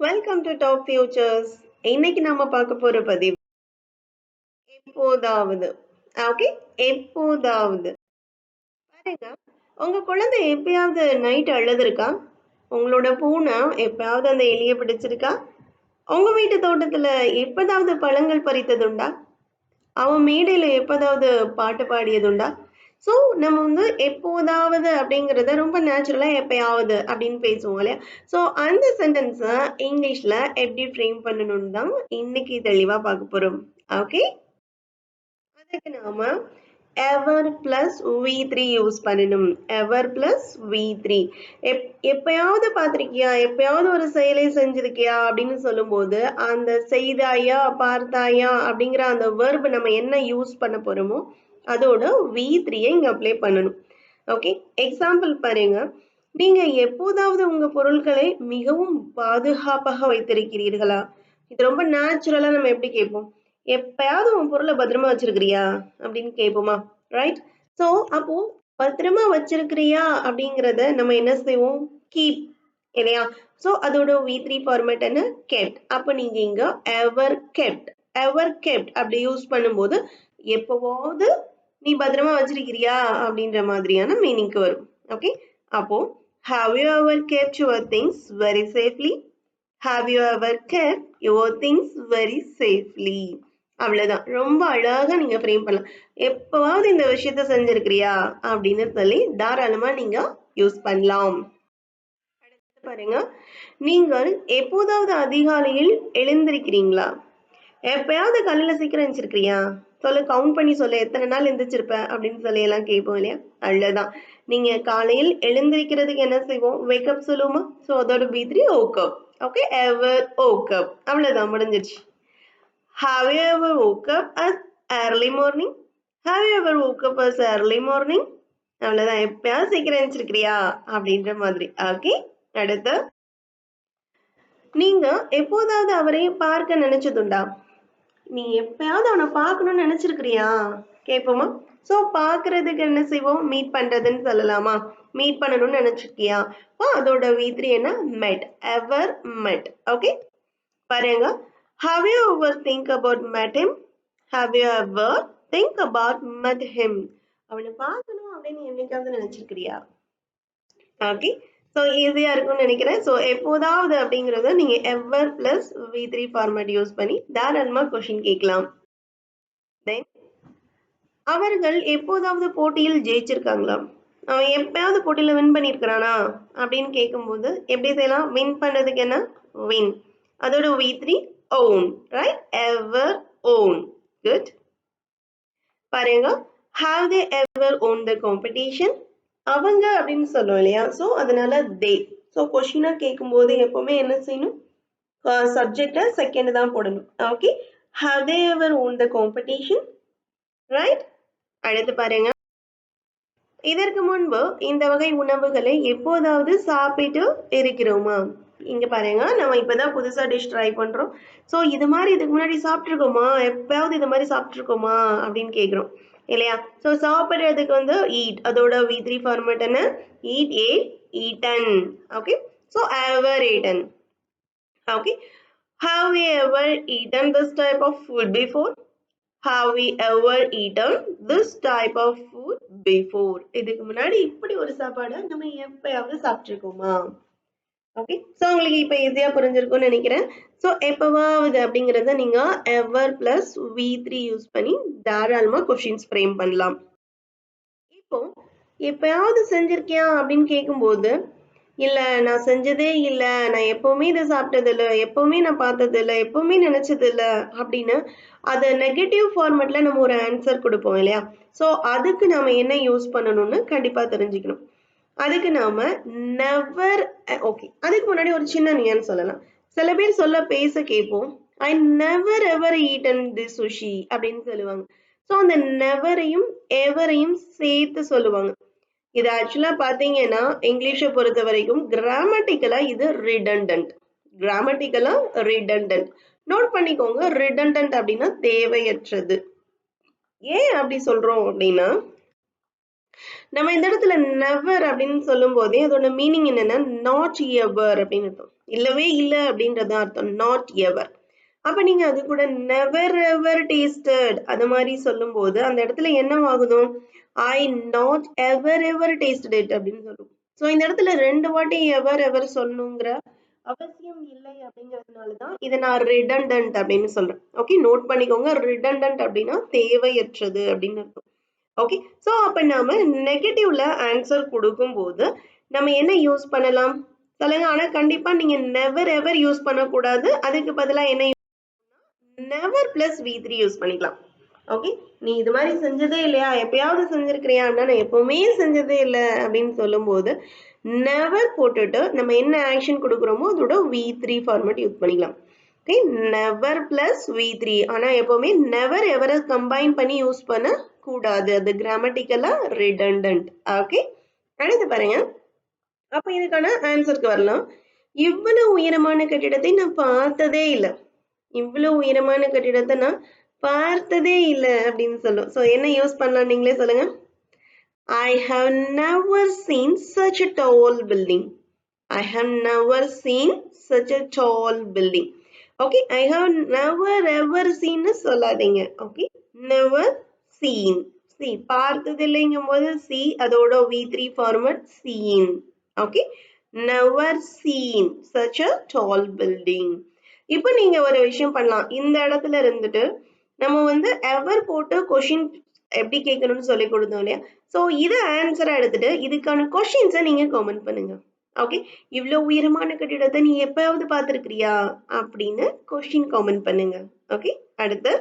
Welcome to top features. இன்னைக்கு நாம பார்க்க போற பதிவு எப்போதாவது. ஓகே, எப்போதாவது பாருங்க. உங்க குழந்தை எப்பயாவது நைட் அழுதுருக்கா? உங்களோட பூனை எப்பயாவது அந்த எலியை பிடிச்சிருக்கா? உங்க வீட்டு தோட்டத்துல எப்பதாவது பழங்கள் பறித்ததுண்டா? அவன் மேடையில எப்போதாவது பாட்டு பாடியதுண்டா? ஸோ நம்ம வந்து எப்போதாவது அப்படிங்கிறத ரொம்ப நேச்சுரலா எப்பயாவது அப்படின்னு பேசுவோம் இல்லையா? ஸோ அந்த சென்டென்ஸை இங்கிலீஷ்ல எப்படி ஃப்ரேம் பண்ணணும்னு தான் இன்னைக்கு தெளிவா பார்க்க போறோம். ஓகே, அதுக்கு நாம எவர் பிளஸ் வி த்ரீ யூஸ் பண்ணணும். எவர் பிளஸ் வி த்ரீ. எப்பயாவது பார்த்திருக்கியா, எப்பயாவது ஒரு செயலை செஞ்சிருக்கியா அப்படின்னு சொல்லும்போது அந்த செய்தாயா பார்த்தாயா அப்படிங்கிற அந்த வெர்ப் நம்ம என்ன யூஸ் பண்ண போறோமோ அதோட வி த்ரீயை இங்க அப்ளை பண்ணணும். ஓகே, எக்ஸாம்பிள் பாருங்க. நீங்க எப்போதாவது உங்க பொருட்களை மிகவும் பாதுகாப்பாக வைத்திருக்கிறீர்களா? இது ரொம்ப நேச்சுரலா நம்ம எப்படி கேட்போம்? எப்பயாவது உன் பொருளை பத்திரமா வச்சிருக்கிறியா அப்படின்னு கேட்போமா? ரைட். ஸோ அப்போ பத்திரமா வச்சிருக்கிறியா அப்படிங்கிறத நம்ம என்ன செய்வோம்? கீப் இல்லையா? ஸோ அதோட வி த்ரீ ஃபார்மேட் என்ன? கெப்ட். அப்போ நீங்க இங்க எவர் கெப்ட், எவர் கெப்ட் அப்படி யூஸ் பண்ணும்போது எப்போவாவது நீ பத்திரமா வச்சிருக்கிறியா அப்படின்ற மாதிரியான மீனிங்க்கு வரும். ஓகே, அப்போ have you ever kept your things very safely? Have you ever kept your things very safely? அவ்வளவுதான். ரொம்ப அழகா நீங்க ஃப்ரேம் பண்ணலாம். எப்பவாவது இந்த விஷயத்த செஞ்சிருக்கிறியா அப்படின்னு சொல்லி தாராளமா நீங்க யூஸ் பண்ணலாம். பாருங்க, நீங்கள் எப்போதாவது அதிகாலையில் எழுந்திருக்கிறீங்களா? எப்பயாவது காலையில சீக்கிரம் எழுந்திருக்கிறியா? சொல்லு, கவுண்ட் பண்ணி சொல்லு, எத்தனை நாள் எந்திரிச்சிருப்ப அப்படின்னு சொல்லி எல்லாம் கேட்போம் இல்லையா? அவ்வளவுதான். நீங்க காலையில் எழுந்திருக்கிறதுக்கு என்ன செய்வோம்? வேக்கப் சொல்லுவோமா? ஸோ அதோட பி3 ஓக்கப். ஓகே, எவர் ஓக்கப். அவ்வளவுதான், முடிஞ்சிருச்சு. Have you ever woke up as early morning? Have you ever woke up as early morning? அவ்வளவுதான். எப்பயாவது சீக்கிரம் எழுந்திருக்கிறியா அப்படின்ற மாதிரி. ஓகே, அடுத்து நீங்க எப்போதாவது அவரை பார்க்க நினைச்சதுண்டா? நீ எப்பயாவது அவனை பார்க்கணும்னு நினைச்சிருக்கிறியா கேட்போமா? ஸோ பார்க்கறதுக்கு என்ன செய்வோம்? மீட் பண்றதுன்னு சொல்லலாமா? மீட் பண்ணணும்னு நினைச்சிருக்கியா? அதோட வி3 என்ன? மெட், எவர் மெட். ஓகே, பாருங்க. Have you ever think about met him? Have you ever think about met him? அவனை பார்க்கணும் அப்படின்னு என்னைக்காவது நினைச்சிருக்கிறியா? ஓகே, ஸோ ஈஸியா இருக்கும்னு நினைக்கிறேன். ஸோ எப்போதாவது அப்படிங்கறத நீங்க எவர் பிளஸ் வி3 ஃபார்மேட் யூஸ் பண்ணி தாராளமா கொஸ்டின் கேட்கலாம். தென் அவர்கள் எப்போதாவது போட்டியில் ஜெயிச்சிருக்காங்களா? அவன் எப்பயாவது போட்டியில வின் பண்ணியிருக்கிறானா அப்படின்னு கேட்கும்போது எப்படி செய்யலாம்? வின் பண்றதுக்கு என்ன? வின். அதோட வி3 ஓன். ரைட், எவர் ஓன். குட். பாருங்க, have they ever won the competition? அவங்க அப்படின்னு சொல்லுவோம் இல்லையா? ஸோ அதனால தே. ஸோ கொஸ்டினா கேட்கும்போது எப்பவுமே என்ன செய்யணும்? சப்ஜெக்டை செகண்ட் தான் போடணும். Okay, have they ever won the competition? Right. அடுத்து பாருங்க, இதற்கு முன்பு இந்த வகை உணவுகளை எப்போதாவது சாப்பிட்டு இருக்கிறோமா? இங்க பாருங்க, நம்ம இப்பதான் புதுசா டிஷ் ட்ரை பண்றோம். ஸோ இது மாதிரி இதுக்கு முன்னாடி சாப்பிட்டுருக்கோமா? எப்பயாவது இது மாதிரி சாப்பிட்டுருக்கோமா அப்படின்னு கேட்குறோம் இல்லையா? ஸோ சாப்பிட்றதுக்கு வந்து ஈட், அதோட வி3 ஃபார்மேட் என்ன? Eat, ate, eaten. Okay, so ever eaten. Okay, have we ever eaten this type of food before? Have we ever eaten this type of food before? இதுக்கு முன்னாடி இப்படி ஒரு சாப்பாடை நம்ம எப்பயாவது சாப்பிட்டுருக்கோமா? ஓகே, ஸோ உங்களுக்கு இப்போ ஈஸியா புரிஞ்சிருக்கும்னு நினைக்கிறேன். ஸோ எப்பவாவது அப்படிங்கிறத நீங்க எவர் பிளஸ் வி3 யூஸ் பண்ணி தாராளமா கொஸ்டின்ஸ் ஃப்ரேம் பண்ணலாம். இப்போ எப்பயாவது செஞ்சிருக்கியா அப்படின்னு கேட்கும்போது, இல்ல நான் செஞ்சதே இல்ல, நான் எப்பவுமே இதை சாப்பிட்டது இல்ல, எப்பவுமே நான் பார்த்தது இல்ல, எப்பவுமே நினைச்சது இல்ல அப்படின்னு அதை நெகட்டிவ் ஃபார்மேட்ல நம்ம ஒரு ஆன்சர் கொடுப்போம் இல்லையா? ஸோ அதுக்கு நாம என்ன யூஸ் பண்ணணும்னு கண்டிப்பா தெரிஞ்சுக்கணும். அதுக்கு நாம நெவர். ஓகே, அதுக்கு முன்னாடி ஒரு சின்ன நியான்னு சொல்லலாம். சில பேர் சொல்ல பேச கேட்போம், I never ever eaten this sushi அப்படின்னு சொல்லுவாங்க. ஸோ அந்த நெவரையும் எவரையும் சேர்த்து சொல்லுவாங்க. இது ஆக்சுவலா பாத்தீங்கன்னா இங்கிலீஷை பொறுத்த வரைக்கும் கிராமட்டிக்கலா இது ரிடண்டன்ட். கிராமட்டிக்கலா ரிடண்டன்ட். நோட் பண்ணிக்கோங்க, ரிடண்டன்ட் அப்படின்னா தேவையற்றது. ஏன் அப்படி சொல்றோம் அப்படின்னா, நம்ம இந்த இடத்துல நெவர் அப்படின்னு சொல்லும் போதே அதோட மீனிங் என்னன்னா நாட் எவர் அப்படின்னு அர்த்தம். இல்லவே இல்லை அப்படின்றது அர்த்தம், நாட் எவர். அப்ப நீங்க அது கூட நெவர் எவர் டேஸ்டட் அது மாதிரி சொல்லும் போது அந்த இடத்துல என்ன ஆகுதும், I not ever ever tasted it அப்படின்னு சொல்லும். ஸோ இந்த இடத்துல 2 வாட்டி எவர் எவர் சொல்லணுங்கிற அவசியம் இல்லை அப்படிங்கிறதுனாலதான் இதை நான் ரிடண்டன்ட் அப்படின்னு சொல்றேன். ஓகே, நோட் பண்ணிக்கோங்க. ரிடண்டன்ட் அப்படின்னா தேவையற்றது அப்படின்னு அர்த்தம். ஓகே, ஸோ அப்ப நாம நெகட்டிவ்ல ஆன்சர் கொடுக்கும்போது நம்ம என்ன யூஸ் பண்ணலாம் சொல்லுங்க. ஆனா கண்டிப்பா நீங்க நெவர் எவர் யூஸ் பண்ணக்கூடாது. அதுக்கு பதிலா என்ன நெவர் பிளஸ் V3 யூஸ் பண்ணிக்கலாம். ஓகே, நீ இது மாதிரி செஞ்சதே இல்லையா, எப்பயாவது செஞ்சிருக்கிறியா, நான் எப்பவுமே செஞ்சதே இல்லை அப்படின்னு சொல்லும் போது நெவர் போட்டுட்டு நம்ம என்ன ஆக்ஷன் கொடுக்குறோமோ அதோட V3 ஃபார்மேட் யூஸ் பண்ணிக்கலாம். Okay, never plus V3. ஆனா எப்பவுமே நெவர் எவரை கம்பைன் பண்ணி யூஸ் பண்ண கூடாது, அது கிராமட்டிக்கலா ரிடண்டன்ட். ஓகே, அடுத்து பாருங்க. அப்ப இதுக்கான ஆன்சருக்கு வரலாம். இவ்வளவு உயரமான கட்டிடத்தை நான் பார்த்ததே இல்லை. இவ்வளவு உயரமான கட்டிடத்தை நான் பார்த்ததே இல்லை அப்படின்னு சொல்லும். ஸோ என்ன யூஸ் பண்ணலாம் நீங்களே சொல்லுங்க. I have never seen such a tall building. I have never seen such a tall building. Okay, I have never ever seen சொல்லாதீங்க. Okay, never seen. See, பார்த்தது இல்லைங்கும் போது see அதோட V3 format seen. Okay, never seen such a tall building. இப்போ நீங்க ஒரு விஷயம் பண்ணலாம். இந்த இடத்துல இருந்துட்டு நம்ம எவர் போட்டு கொஸ்டின் எப்படி கேட்கணும்னு சொல்லி கொடுத்தோம் இல்லையா. ஸோ இதை ஆன்சரா எடுத்துட்டு இதுக்கான கொஸ்டின்ஸை நீங்க கமெண்ட் பண்ணுங்க. ஓகே, இவ்வளவு உயரமான கட்டிடத்தை நீ எப்பயாவது பார்த்திருக்கிறியா அப்படின்னு கொஸ்டின் கமெண்ட் பண்ணுங்க. ஓகே, அடுத்து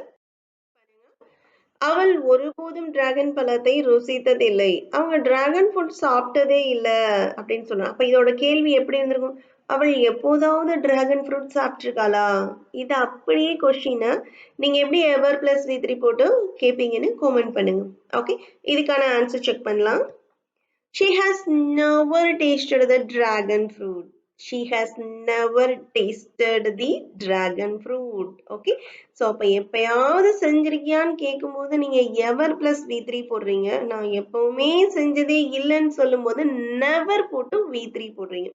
அவள் ஒருபோதும் டிராகன் பழத்தை ருசித்ததில்லை. அவங்க டிராகன் ஃப்ரூட் சாப்பிட்டதே இல்லை அப்படின்னு சொன்னாங்க. அப்ப இதோட கேள்வி எப்படி இருந்திருக்கும், அவள் எப்போதாவது டிராகன் ஃப்ரூட் சாப்பிட்டிருக்காளா? இது அப்படியே கொஸ்டினை நீங்க எப்படி எவர் பிளஸ் V3 போட்டு கேட்பீங்கன்னு கமெண்ட் பண்ணுங்க. ஓகே, இதுக்கான ஆன்சர் செக் பண்ணலாம். She has never tasted the dragon fruit. She has never tasted the dragon fruit. Okay, so அப்ப எப்பயாவது செஞ்சிருக்கியான்னு கேட்கும்போது நீங்க எவர் பிளஸ் V3 போடுறீங்க. நான் எப்பவுமே செஞ்சதே இல்லைன்னு சொல்லும் போது நெவர் போட்டு V3 போடுறீங்க.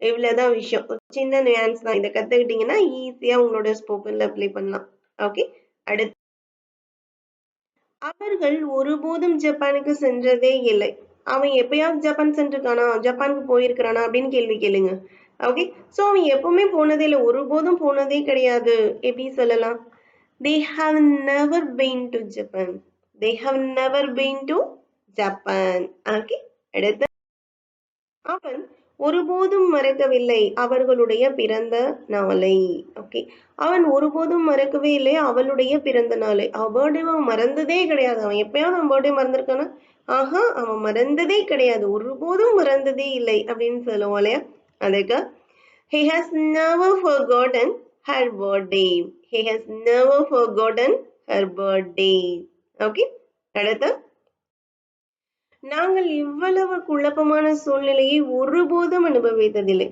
இவ்வளவுதான் விஷயம். சின்ன நியான்ஸ் தான். இதை கத்துக்கிட்டீங்கன்னா ஈஸியா உங்களோட ஸ்போக்கன்ல அப்ளை பண்ணலாம். ஓகே, அடுத்து அவர்கள் ஒருபோதும் ஜப்பானுக்கு சென்றதே இல்லை. அவன் எப்பயாவது ஜப்பான் சென்றிருக்கானா, ஜப்பானுக்கு போயிருக்கிறானா அப்படின்னு கேள்வி கேளுங்க. ஓகே, ஸோ அவன் எப்பவுமே போனதே இல்லை, ஒருபோதும் போனதே கிடையாது எப்படி சொல்லலாம். They have never been to Japan. They have never been to Japan. Okay, அடுத்து அவன் ஒருபோதும் மறக்கவில்லை அவர்களுடைய பிறந்த நாளை. ஓகே, அவன் ஒருபோதும் மறக்கவே இல்லை அவளுடைய பிறந்த நாளை. அவன் பர்த்டே அவன் மறந்ததே கிடையாது. அவன் எப்பயாவது அவன் பர்த்டே மறந்துருக்கானா? ஆஹா, அவன் மறந்ததே கிடையாது, ஒருபோதும் மறந்ததே இல்லை அப்படின்னு சொல்லுவோம் இல்லையா. அதுக்கு he has never forgotten her birthday. He has never forgotten her birthday. Okay, அடுத்து நாங்கள் இவ்வளவு குழப்பமான சூழ்நிலையை ஒருபோதும் அனுபவித்ததில்லை.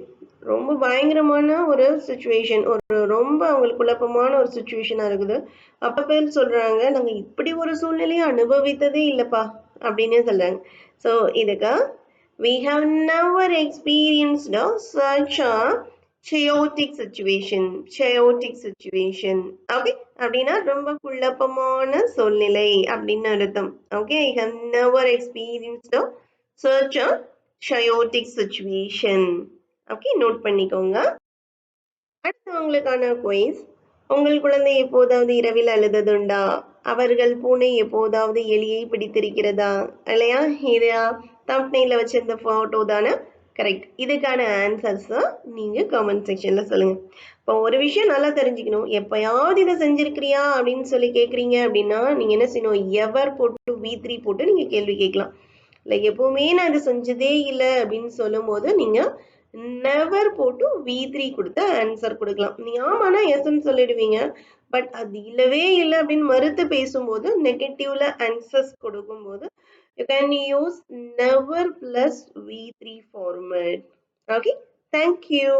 ரொம்ப பயங்கரமான ஒரு சுச்சுவேஷன், ஒரு ரொம்ப அவங்களுக்கு குழப்பமான ஒரு சுச்சுவேஷனா இருக்குது. அப்ப பேர் சொல்றாங்க நாங்க இப்படி ஒரு சூழ்நிலையை அனுபவித்ததே இல்லப்பா அப்படின்னு சொல்றாங்க. ஸோ இதுக்கு we have never experienced such a chaotic situation. Okay, அப்படின்னா ரொம்ப குழப்பமான சூழ்நிலை அப்படின்னு அர்த்தம். Okay, I have never experienced such a chaotic situation. Okay, note பண்ணிக்கோங்க. அடுத்து உங்களுக்கான குயிஸ். உங்கள் குழந்தை எப்போதாவது இரவில் அழுததுண்டா? அவர்கள் பூனை எப்போதாவது எலியை பிடித்திருக்கிறதா? இல்லையா, இது தம்ப்நெயில்ல வச்சிருந்த போட்டோ தானே? கரெக்ட். இதுக்கான ஆன்சர்ஸ் நீங்க கமெண்ட் செக்ஷன்ல சொல்லுங்க. இப்போ ஒரு விஷயம் நல்லா தெரிஞ்சுக்கணும், எப்பயாவது இதை செஞ்சிருக்கிறியா அப்படின்னு சொல்லி கேட்குறீங்க அப்படின்னா நீங்க என்ன செய்யணும், எவர் போட்டு V3 போட்டு நீங்க கேள்வி கேட்கலாம். இல்லை எப்பவுமே நான் இது செஞ்சதே இல்லை அப்படின்னு சொல்லும் போது நீங்க நெவர் போட்டு V3 கொடுத்து ஆன்சர் கொடுக்கலாம். நீ ஆமானா எஸ்ன்னு சொல்லிடுவீங்க. பட் அது இல்லவே இல்லை அப்படின்னு மறுத்து பேசும்போது நெகட்டிவ்ல ஆன்சர்ஸ் கொடுக்கும்போது you can use never plus V3 format. Okay, thank you.